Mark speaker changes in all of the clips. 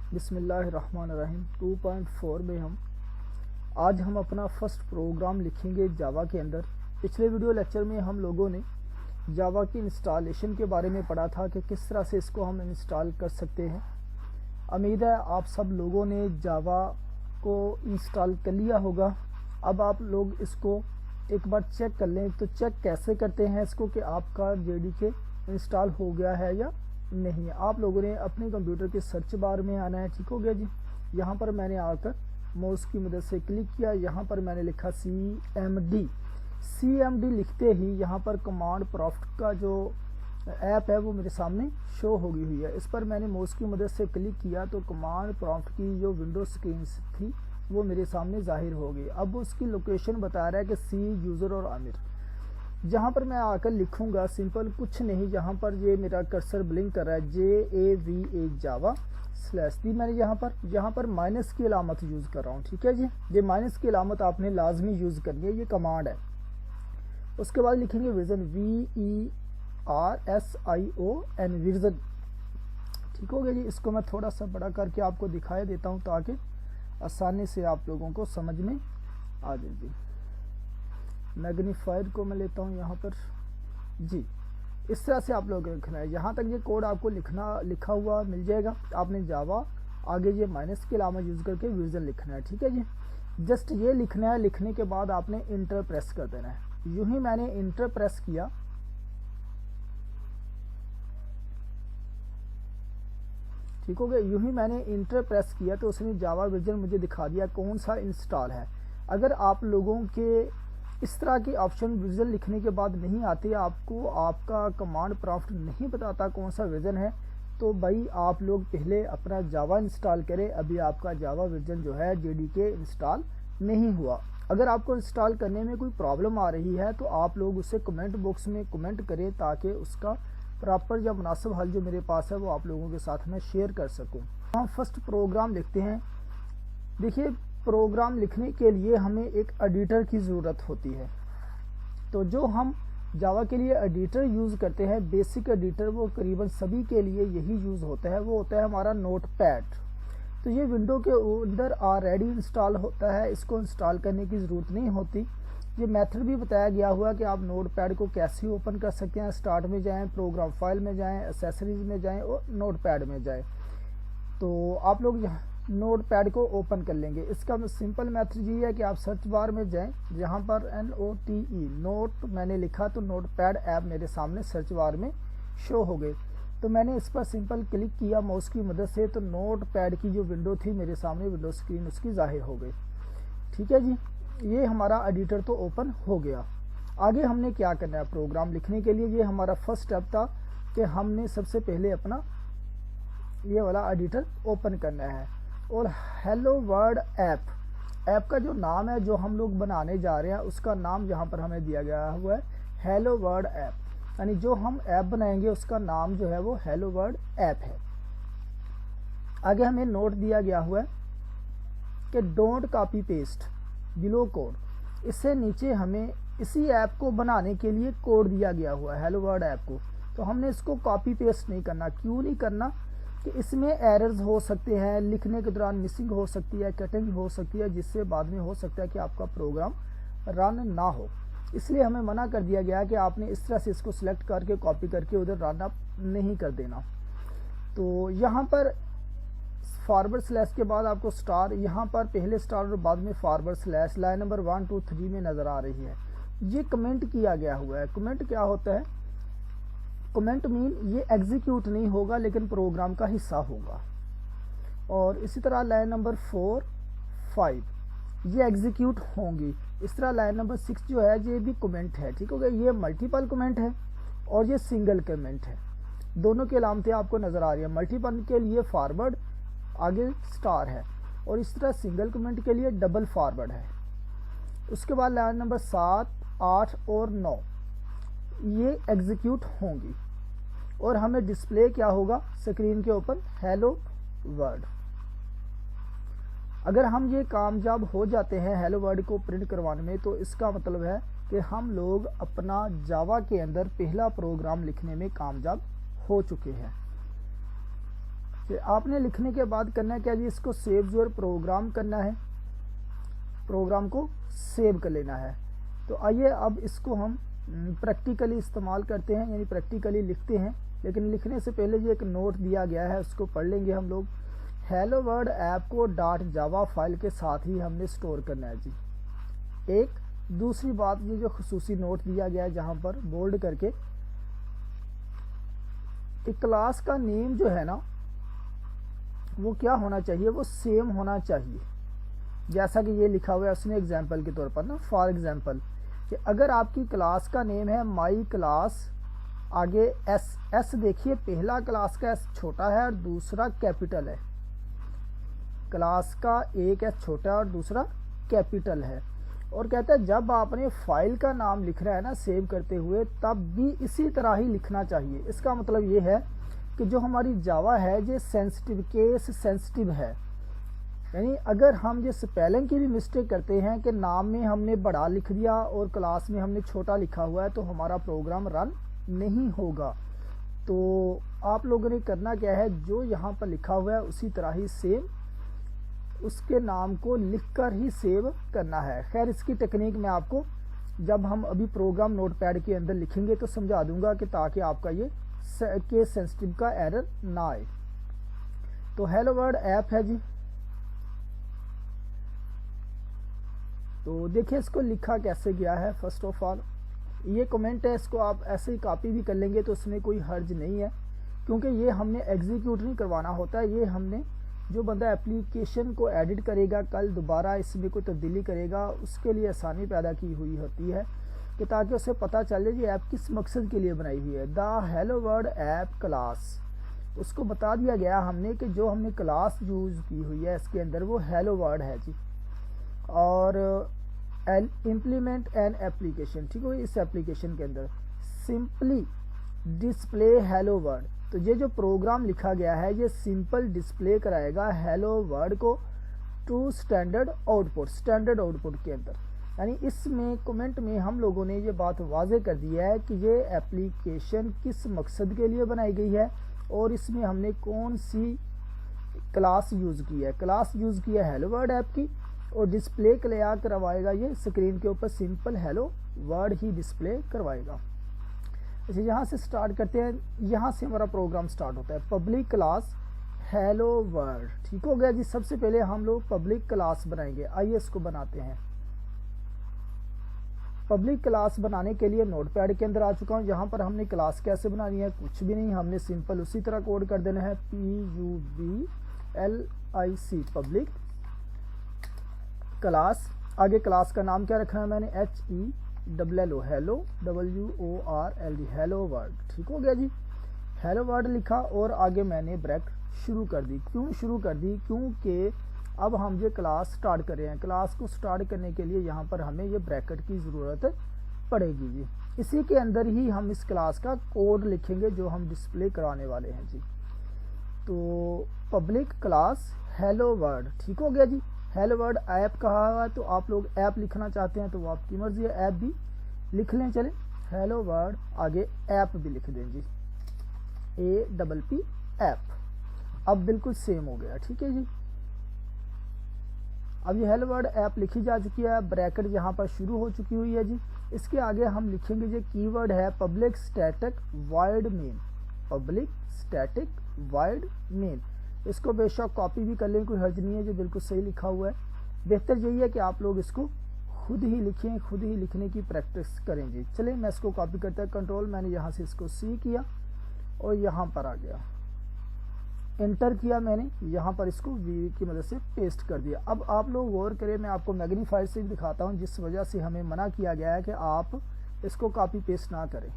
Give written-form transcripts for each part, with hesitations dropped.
Speaker 1: बिस्मिल्लाहिर्रहमानिर्रहीम 2.4 में आज हम अपना फर्स्ट प्रोग्राम लिखेंगे जावा के अंदर। पिछले वीडियो लेक्चर में हम लोगों ने जावा की इंस्टॉलेशन के बारे में पढ़ा था कि किस तरह से इसको हम इंस्टॉल कर सकते हैं। उम्मीद है आप सब लोगों ने जावा को इंस्टॉल कर लिया होगा। अब आप लोग इसको एक बार चेक कर लें। तो चेक कैसे करते हैं इसको कि आपका जेडीके इंस्टॉल हो गया है या नहीं। आप लोगों ने अपने कंप्यूटर के सर्च बार में आना है, ठीक हो गया जी। यहाँ पर मैंने आकर माउस की मदद से क्लिक किया, यहाँ पर मैंने लिखा CMD लिखते ही यहाँ पर कमांड प्रॉम्प्ट का जो ऐप है वो मेरे सामने शो होगी हुई है। इस पर मैंने माउस की मदद से क्लिक किया तो कमांड प्रॉम्प्ट की जो विंडो स्क्रीन थी वो मेरे सामने जाहिर हो गई। अब उसकी लोकेशन बता रहा है कि सी यूज़र और आमिर। जहाँ पर मैं आकर लिखूंगा सिंपल कुछ नहीं, यहाँ पर ये मेरा कर्सर ब्लिंक कर रहा है JAVA जावा /D। मैंने यहाँ पर माइनस की अलामत यूज़ कर रहा हूँ, ठीक है जी। ये माइनस की अलामत आपने लाजमी यूज़ करनी है, ये कमांड है। उसके बाद लिखेंगे वर्जन VERSION वर्जन, ठीक हो गया जी। इसको मैं थोड़ा सा बड़ा करके आपको दिखाई देता हूँ ताकि आसानी से आप लोगों को समझ में आ जाए जी। मैग्नीफायर को मैं लेता हूँ यहाँ पर जी। इस तरह से आप लोगों को लिखना है। यहाँ तक ये कोड आपको लिखा हुआ मिल जाएगा। आपने जावा आगे ये माइनस की अलामत यूज़ करके वर्जन लिखना है, ठीक है जी। जस्ट ये लिखना है। लिखने के बाद आपने इंटर प्रेस कर देना है। यूं ही मैंने इंटर प्रेस किया, ठीक हो गया। यूं ही मैंने इंटर प्रेस किया तो उसने जावा वर्जन मुझे दिखा दिया कौन सा इंस्टॉल है। अगर आप लोगों के इस तरह के ऑप्शन वर्जन लिखने के बाद नहीं आते, आपको आपका कमांड प्रॉम्प्ट नहीं बताता कौन सा वर्जन है, तो भाई आप लोग पहले अपना जावा इंस्टॉल करें। अभी आपका जावा वर्जन जो है जेडीके इंस्टॉल नहीं हुआ। अगर आपको इंस्टॉल करने में कोई प्रॉब्लम आ रही है तो आप लोग उसे कमेंट बॉक्स में कमेंट करें ताकि उसका प्रॉपर या मुनासिब हल जो मेरे पास है वो आप लोगों के साथ में शेयर कर सकूं। हम फर्स्ट प्रोग्राम लिखते हैं। देखिए, प्रोग्राम लिखने के लिए हमें एक एडिटर की ज़रूरत होती है। तो जो हम जावा के लिए एडिटर यूज़ करते हैं, बेसिक एडिटर, वो करीबन सभी के लिए यही यूज़ होता है। वो होता है हमारा नोटपैड। तो ये विंडो के अंदर ऑलरेडी इंस्टॉल होता है, इसको इंस्टॉल करने की ज़रूरत नहीं होती। ये मेथड भी बताया गया हुआ कि आप नोटपैड को कैसे ओपन कर सकते हैं। स्टार्ट में जाएं, प्रोग्राम फाइल में जाएं, एक्सेसरीज में जाएं और नोटपैड में जाएं। तो आप लोग नोटपैड को ओपन कर लेंगे। इसका सिंपल मेथड ये है कि आप सर्च बार में जाएं, जहां पर NOTE नोट मैंने लिखा तो नोटपैड ऐप मेरे सामने सर्च बार में शो हो गए। तो मैंने इस पर सिंपल क्लिक किया माउस की मदद से, तो नोटपैड की जो विंडो थी मेरे सामने विंडो स्क्रीन उसकी जाहिर हो गई, ठीक है जी। ये हमारा एडिटर तो ओपन हो गया। आगे हमने क्या करना है प्रोग्राम लिखने के लिए, ये हमारा फर्स्ट स्टेप था कि हमने सबसे पहले अपना ये वाला एडिटर ओपन करना है। और हेलो वर्ल्ड ऐप का जो नाम है जो हम लोग बनाने जा रहे हैं उसका नाम यहाँ पर हमें दिया गया हुआ है हेलो वर्ल्ड ऐप। यानी जो हम ऐप बनाएंगे उसका नाम जो है वो हेलो वर्ल्ड ऐप है। आगे हमें नोट दिया गया हुआ है कि don't copy paste below code. इससे नीचे हमें इसी ऐप को बनाने के लिए कोड दिया गया हुआ है हेलो वर्ल्ड ऐप को। तो हमने इसको कॉपी पेस्ट नहीं करना। क्यों नहीं करना कि इसमें एरर्स हो सकते हैं, लिखने के दौरान मिसिंग हो सकती है, कटिंग हो सकती है, जिससे बाद में हो सकता है कि आपका प्रोग्राम रन ना हो। इसलिए हमें मना कर दिया गया कि आपने इस तरह से इसको सिलेक्ट करके कॉपी करके उधर रन अप नहीं कर देना। तो यहाँ पर फॉरवर्ड स्लैश के बाद आपको स्टार, यहाँ पर पहले स्टार और बाद में फॉरवर्ड स्लैश लाइन नंबर 1 2 3 में नज़र आ रही है। ये कमेंट किया गया हुआ है। कमेंट क्या होता है? कमेंट मीन ये एग्जीक्यूट नहीं होगा लेकिन प्रोग्राम का हिस्सा होगा। और इसी तरह लाइन नंबर 4 5 ये एग्जीक्यूट होंगी। इस तरह लाइन नंबर 6 जो है ये भी कमेंट है, ठीक हो गया। ये मल्टीपल कमेंट है और ये सिंगल कमेंट है। दोनों की अलामतें आपको नज़र आ रही है। मल्टीपल के लिए फॉरवर्ड आगे स्टार है और इस तरह सिंगल कमेंट के लिए डबल फॉरवर्ड है। उसके बाद लाइन नंबर 7 8 और 9 ये एग्जीक्यूट होंगी और हमें डिस्प्ले क्या होगा स्क्रीन के ऊपर हेलो वर्ल्ड। अगर हम ये कामयाब हो जाते हैं हेलो वर्ल्ड को प्रिंट करवाने में, तो इसका मतलब है कि हम लोग अपना जावा के अंदर पहला प्रोग्राम लिखने में कामयाब हो चुके हैं। کہ آپ نے لکھنے کے بعد کرنا ہے کیا جی، اس کو سیو یور پروگرام کرنا ہے، پروگرام کو سیو کر لینا ہے۔ تو آئیے اب اس کو ہم پریکٹیکلی استعمال کرتے ہیں، یعنی پریکٹیکلی لکھتے ہیں، لیکن لکھنے سے پہلے یہ ایک نوٹ دیا گیا ہے اس کو پڑھ لیں گے ہم لوگ۔ ہیلو ورلڈ ایپ کو .java فائل کے ساتھ ہی ہم نے سٹور کرنا ہے جی۔ ایک دوسری بات، یہ جو خصوصی نوٹ دیا گیا ہے جہاں پر بولڈ کر کے، ایک کلاس کا نیم جو ہے نا وہ کیا ہونا چاہیے، وہ سیم ہونا چاہیے، جیسا کہ یہ لکھا ہوا ہے اس نے ایگزامپل کے طور پر نا، فار ایگزامپل کہ اگر آپ کی کلاس کا نیم ہے مائی کلاس، آگے ایس دیکھیے، پہلا کلاس کا ایس چھوٹا ہے اور دوسرا کیپٹل ہے، کلاس کا ایک ایس چھوٹا ہے اور دوسرا کیپٹل ہے، اور کہتا ہے جب آپ نے فائل کا نام لکھ رہا ہے نا سیو کرتے ہوئے، تب بھی اسی طرح ہی لکھنا چاہیے۔ اس کا مطلب یہ ہے کہ جو ہماری جاوا ہے یہ سینسٹیو، کیس سینسٹیو ہے، یعنی اگر ہم یہ سپیلنگ کی بھی مسٹیک کرتے ہیں کہ نام میں ہم نے بڑا لکھ دیا اور کلاس میں ہم نے چھوٹا لکھا ہوا ہے، تو ہمارا پروگرام رن نہیں ہوگا۔ تو آپ لوگوں نے کرنا کیا ہے، جو یہاں پر لکھا ہوا ہے اسی طرح ہی سیم اس کے نام کو لکھ کر ہی سیو کرنا ہے۔ خیر اس کی ٹیکنیک میں آپ کو جب ہم ابھی پروگرام نوٹ پیڈ کے اندر لکھیں گے تو سمجھا دوں گا، کہ تاکہ آپ کا یہ کیس سینسٹیو کا ایرر نہ آئے۔ تو ہیلو ورلڈ ایپ ہے جی، تو دیکھیں اس کو لکھا کیسے گیا ہے۔ فرسٹ آف آل یہ کمنٹ ہے، اس کو آپ ایسے ہی کاپی بھی کر لیں گے تو اس میں کوئی حرج نہیں ہے، کیونکہ یہ ہم نے ایگزیکیوٹ نہیں کروانا ہوتا ہے، یہ ہم نے جو بندہ اپلیکیشن کو ایڈٹ کرے گا، کل دوبارہ اس میں کوئی تبدیلی کرے گا، اس کے لیے آسانی پیدا کی ہوئی ہوتی ہے، کہ تاکہ اسے پتہ چلے یہ ایپ کس مقصد کے لیے بنائی ہوئی ہے۔ دا ہیلو ورلڈ ایپ کلاس، اس کو بتا دیا گیا ہم نے کہ جو ہم نے کلاس یوز کی ہوئی ہے اس کے اندر وہ ہیلو ورلڈ ہے جی، اور امپلیمنٹ این ایپلیکیشن، ٹھیک ہے، اس ایپلیکیشن کے اندر سمپلی ڈسپلے ہیلو ورلڈ، تو یہ جو پروگرام لکھا گیا ہے یہ سمپل ڈسپلے کرائے گا ہیلو ورلڈ کو to standard output, standard output کے اندر، یعنی اس میں کمنٹ میں ہم لوگوں نے یہ بات واضح کر دی ہے کہ یہ ایپلیکیشن کس مقصد کے لیے بنائی گئی ہے، اور اس میں ہم نے کون سی کلاس یوز کی ہے۔ کلاس یوز کی ہے ہیلو ورلڈ ایپ کی، اور ڈسپلے کیا کروائے گا، یہ اسکرین کے اوپر سمپل ہیلو ورلڈ ہی ڈسپلے کروائے گا۔ اچھا یہاں سے سٹارٹ کرتے ہیں، یہاں سے ہمارا پروگرام سٹارٹ ہوتا ہے، پبلک کلاس ہیلو ورلڈ، ٹھیک ہو گیا جی۔ سب سے پہلے ہم لوگ پبلک کلاس بنائیں گے، آئیے اس کو بناتے ہیں۔ پبلک کلاس بنانے کے لیے نوٹ پیڈ کے اندر آ چکا ہوں، یہاں پر ہم نے کلاس کیسے بنانی ہے، کچھ بھی نہیں، ہم نے سمپل اسی طرح کوڈ کر دینا ہے، PUBLIC پبلک کلاس، آگے کلاس کا نام کیا رکھنا ہے میں نے، HELLO hello WORLD hello world, ٹھیک ہو گیا جی۔ ہیلو ورلڈ لکھا اور آگے میں نے بریک شروع کر دی۔ کیوں شروع کر دی؟ کیونکہ اب ہم یہ کلاس سٹارٹ کر رہے ہیں، کلاس کو سٹارٹ کرنے کے لیے یہاں پر ہمیں یہ بریکٹ کی ضرورت پڑے گی جی۔ اسی کے اندر ہی ہم اس کلاس کا کوڈ لکھیں گے جو ہم ڈسپلے کرانے والے ہیں جی۔ تو پبلک کلاس ہیلو ورلڈ، ٹھیک ہو گیا جی۔ ہیلو ورلڈ ایپ کہا ہوا ہے، تو آپ لوگ ایپ لکھنا چاہتے ہیں تو وہ آپ کی مرضی ہے، ایپ بھی لکھ لیں، چلیں ہیلو ورلڈ آگے ایپ بھی لکھ دیں جی، APP ایپ، اب بالکل سیم ہو گیا، ٹھیک ہے جی۔ اب یہ ہیلو ورلڈ ایپ لکھی جا چکی ہے، بریکٹ یہاں پر شروع ہو چکی ہوئی ہے جی۔ اس کے آگے ہم لکھیں گے یہ کی ورڈ ہے public static void main, public static void main, اس کو بے شک کاپی بھی کر لیں، کوئی حرج نہیں ہے، جو بالکل صحیح لکھا ہوا ہے۔ بہتر یہی ہے کہ آپ لوگ اس کو خود ہی لکھیں، خود ہی لکھنے کی پریکٹس کریں جی۔ چلیں میں اس کو کاپی کرتا ہے، کنٹرول میں نے یہاں سے اس کو C کیا اور یہاں پر آ گیا، انٹر کیا میں نے، یہاں پر اس کو V کی مدد سے پیسٹ کر دیا۔ اب آپ لوگ غور کریں، میں آپ کو میگنیفائر سے دکھاتا ہوں، جس وجہ سے ہمیں منع کیا گیا ہے کہ آپ اس کو کاپی پیسٹ نہ کریں۔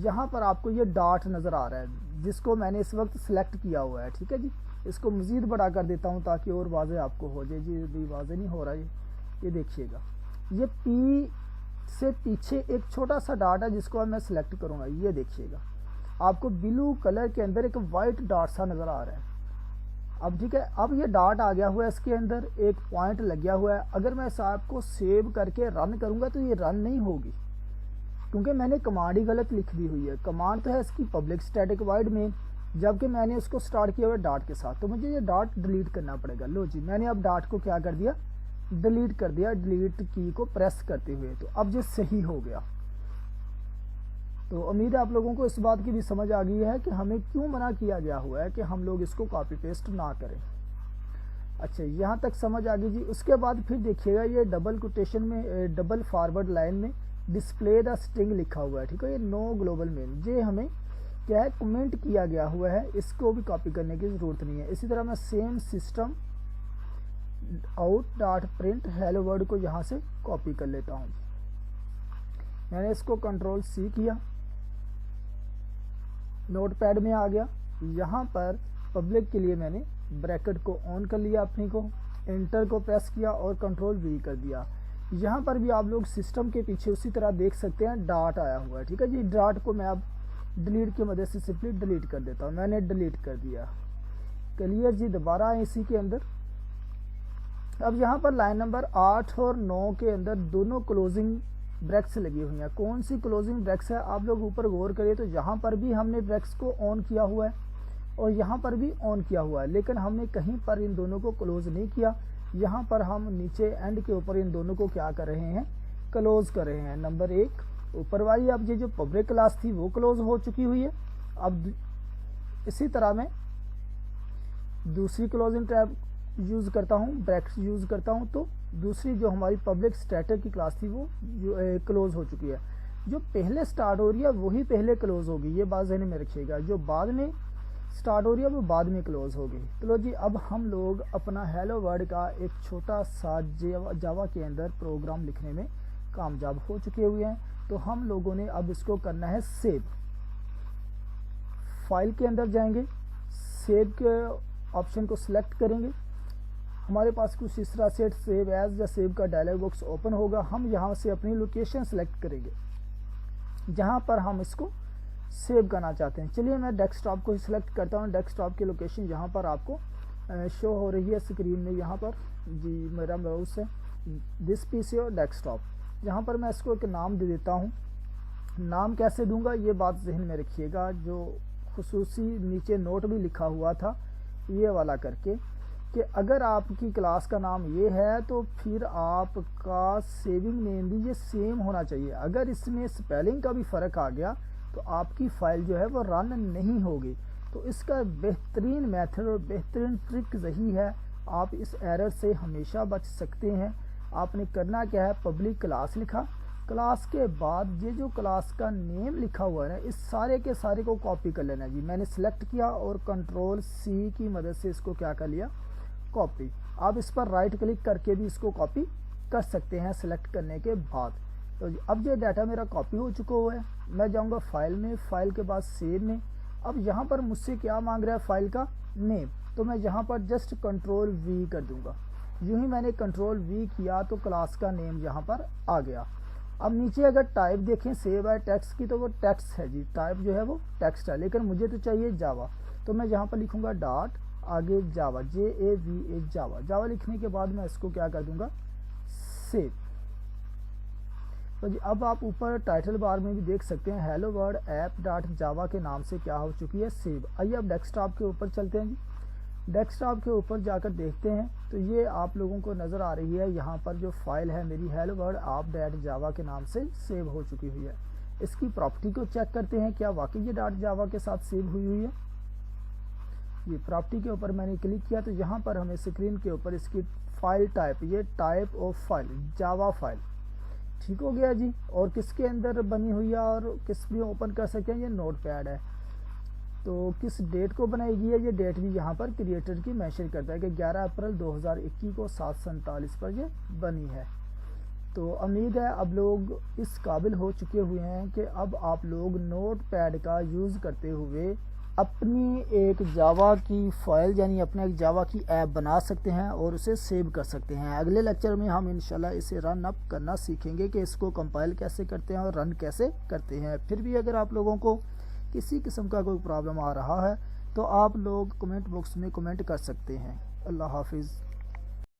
Speaker 1: یہاں پر آپ کو یہ ڈاٹ نظر آ رہا ہے جس کو میں نے اس وقت سلیکٹ کیا ہوا ہے، ٹھیک ہے جی۔ اس کو مزید بڑا کر دیتا ہوں تاکہ اور واضح آپ کو ہو جائے جی، بھی واضح نہیں ہو رہا یہ دیکھیے گا، یہ P سے پیچھے ایک چھوٹا سا ڈاٹ ہے جس کو میں سلیکٹ کروں گا، یہ دیکھیے گا آپ کو بلو کلر کے اندر ایک وائٹ ڈاٹ سا نظر آ رہا ہے۔ اب ٹھیک ہے، اب یہ ڈاٹ آ گیا ہوا ہے، اس کے اندر ایک پوائنٹ لگ گیا ہوا ہے، اگر میں اس ایپ کو سیو کر کے رن کروں گا تو یہ رن نہیں ہوگی، کیونکہ میں نے کمانڈ ہی غلط لکھ دی ہوئی ہے۔ کمانڈ تو ہے اس کی پبلک اسٹیٹک وائڈ مین، जबकि मैंने उसको स्टार्ट किया हुआ डॉट के साथ, तो मुझे ये डॉट डिलीट करना पड़ेगा। लो जी, मैंने अब डॉट को क्या कर दिया, डिलीट कर दिया, डिलीट की को प्रेस करते हुए। तो अब ये सही हो गया। तो उम्मीद है आप लोगों को इस बात की भी समझ आ गई है कि हमें क्यों मना किया गया हुआ है कि हम लोग इसको कॉपी पेस्ट ना करें। अच्छा, यहाँ तक समझ आ गई जी। उसके बाद फिर देखिएगा ये डबल कोटेशन में, डबल फॉरवर्ड लाइन में डिस्प्ले द स्ट्रिंग लिखा हुआ है, ठीक है। ये नो ग्लोबल मेन, ये हमें क्या है, कमेंट किया गया हुआ है, इसको भी कॉपी करने की ज़रूरत नहीं है। इसी तरह मैं same system out dot print hello word को यहाँ से कॉपी कर लेता हूँ। मैंने इसको कंट्रोल सी किया, नोटपैड में आ गया। यहाँ पर पब्लिक के लिए मैंने ब्रैकेट को ऑन कर लिया अपनी को, एंटर को प्रेस किया और कंट्रोल वी कर दिया। यहाँ पर भी आप लोग सिस्टम के पीछे उसी तरह देख सकते हैं डॉट आया हुआ है, ठीक है जी। डॉट को मैं अब डिलीट की मदद से सिंपली डिलीट कर देता हूँ। मैंने डिलीट कर दिया, क्लियर जी। दोबारा आए इसी के अंदर। अब यहाँ पर लाइन नंबर 8 और 9 के अंदर दोनों क्लोजिंग ब्रैक्स लगी हुई हैं। कौन सी क्लोजिंग ब्रैक्स है, आप लोग ऊपर गौर करिए तो यहाँ पर भी हमने ब्रैक्स को ऑन किया हुआ है और यहाँ पर भी ऑन किया हुआ है, लेकिन हमने कहीं पर इन दोनों को क्लोज नहीं किया। यहाँ पर हम नीचे एंड के ऊपर इन दोनों को क्या कर रहे हैं, क्लोज कर रहे हैं। नंबर 1 ऊपर वाली, अब ये जो पब्लिक क्लास थी वो क्लोज हो चुकी हुई है। अब इसी तरह मैं दूसरी क्लोजिंग टैब यूज़ करता हूँ, ब्रैकेट्स यूज़ करता हूँ, तो दूसरी जो हमारी पब्लिक स्टैटिक की क्लास थी वो क्लोज हो चुकी है। जो पहले स्टार्ट हो रही है वही पहले क्लोज होगी, ये बात ज़हन में रखिएगा। जो बाद में स्टार्ट हो रही है वो बाद में क्लोज होगी। चलो जी, अब हम लोग अपना हेलो वर्ड का एक छोटा सा जावा के अंदर प्रोग्राम लिखने में कामयाब हो चुके हुए हैं। तो हम लोगों ने अब इसको करना है सेव। फाइल के अंदर जाएंगे, सेव के ऑप्शन को सिलेक्ट करेंगे। हमारे पास कुछ इस तरह से सेव एज या सेव का डायलॉग बॉक्स ओपन होगा। हम यहाँ से अपनी लोकेशन सेलेक्ट करेंगे जहाँ पर हम इसको सेव करना चाहते हैं। चलिए मैं डेस्कटॉप को ही सिलेक्ट करता हूँ। डेस्कटॉप की लोकेशन यहाँ पर आपको शो हो रही है स्क्रीन में। यहाँ पर जी मेरा माउस है, दिस पीसी और डेस्कटॉप। यहाँ पर मैं इसको एक नाम दे देता हूँ। नाम कैसे दूंगा ये बात जहन में रखिएगा। जो खुसूसी नीचे नोट भी लिखा हुआ था ये वाला करके, कि अगर आपकी क्लास का नाम ये है तो फिर आपका सेविंग नेम भी ये सेम होना चाहिए। अगर इसमें स्पेलिंग का भी फ़र्क आ गया तो आपकी फ़ाइल जो है वो रन नहीं होगी। तो इसका बेहतरीन मेथड और बेहतरीन ट्रिक यही है, आप इस एरर से हमेशा बच सकते हैं। आपने करना क्या है, पब्लिक क्लास लिखा, क्लास के बाद ये जो क्लास का नेम लिखा हुआ है ना, इस सारे के सारे को कॉपी कर लेना जी। मैंने सेलेक्ट किया और कंट्रोल सी की मदद से इसको क्या कर लिया, कॉपी। आप इस पर राइट क्लिक करके भी इसको कॉपी कर सकते हैं सेलेक्ट करने के बाद। तो अब ये डाटा मेरा कॉपी हो चुका हुआ है। मैं जाऊंगा फाइल में, फाइल के बाद सेव में। अब यहाँ पर मुझसे क्या मांग रहा है, फाइल का नेम, तो मैं यहाँ पर जस्ट कंट्रोल वी कर दूंगा। यूं ही मैंने कंट्रोल वी किया तो क्लास का नेम यहाँ पर आ गया। अब नीचे अगर टाइप देखें सेव है टेक्स्ट की, तो वो टेक्स्ट है जी, टाइप जो है वो टेक्स्ट है, लेकिन मुझे तो चाहिए जावा। तो मैं यहाँ पर लिखूंगा डॉट आगे जावा, JAVA जावा। जावा लिखने के बाद मैं इसको क्या कर दूंगा, सेव। तो जी अब आप ऊपर टाइटल बार में भी देख सकते हैं हेलो वर्ड ऐप डॉट जावा के नाम से क्या हो चुकी है, सेव। आइए अब डेस्कटॉप के ऊपर चलते हैं जी। डेस्कटॉप के ऊपर जाकर देखते हैं तो ये आप लोगों को नज़र आ रही है, यहाँ पर जो फाइल है मेरी हेलो वर्ड ऐप डॉट जावा के नाम से सेव हो चुकी हुई है। इसकी प्रॉपर्टी को चेक करते हैं क्या वाकई ये डॉट जावा के साथ सेव हुई हुई है। ये प्रॉपर्टी के ऊपर मैंने क्लिक किया तो यहाँ पर हमें स्क्रीन के ऊपर इसकी फाइल टाइप, ये type of file Java file ठीक हो गया जी। और किसके अंदर बनी हुई है और किस भी ओपन कर सकते हैं, ये नोटपैड है। तो किस डेट को बनाई गई है, ये डेट भी यहाँ पर क्रिएटर की मेंशन करता है कि 11 अप्रैल 2021 को 7:47 पर ये बनी है। तो उम्मीद है अब लोग इस काबिल हो चुके हुए हैं कि अब आप लोग नोटपैड का यूज़ करते हुए अपनी एक जावा की फाइल यानी अपने एक जावा की ऐप बना सकते हैं और उसे सेव कर सकते हैं। अगले लेक्चर में हम इंशाल्लाह इसे रन अप करना सीखेंगे कि इसको कंपाइल कैसे करते हैं और रन कैसे करते हैं। फिर भी अगर आप लोगों को किसी किस्म का कोई प्रॉब्लम आ रहा है तो आप लोग कमेंट बॉक्स में कमेंट कर सकते हैं। अल्लाह हाफिज़।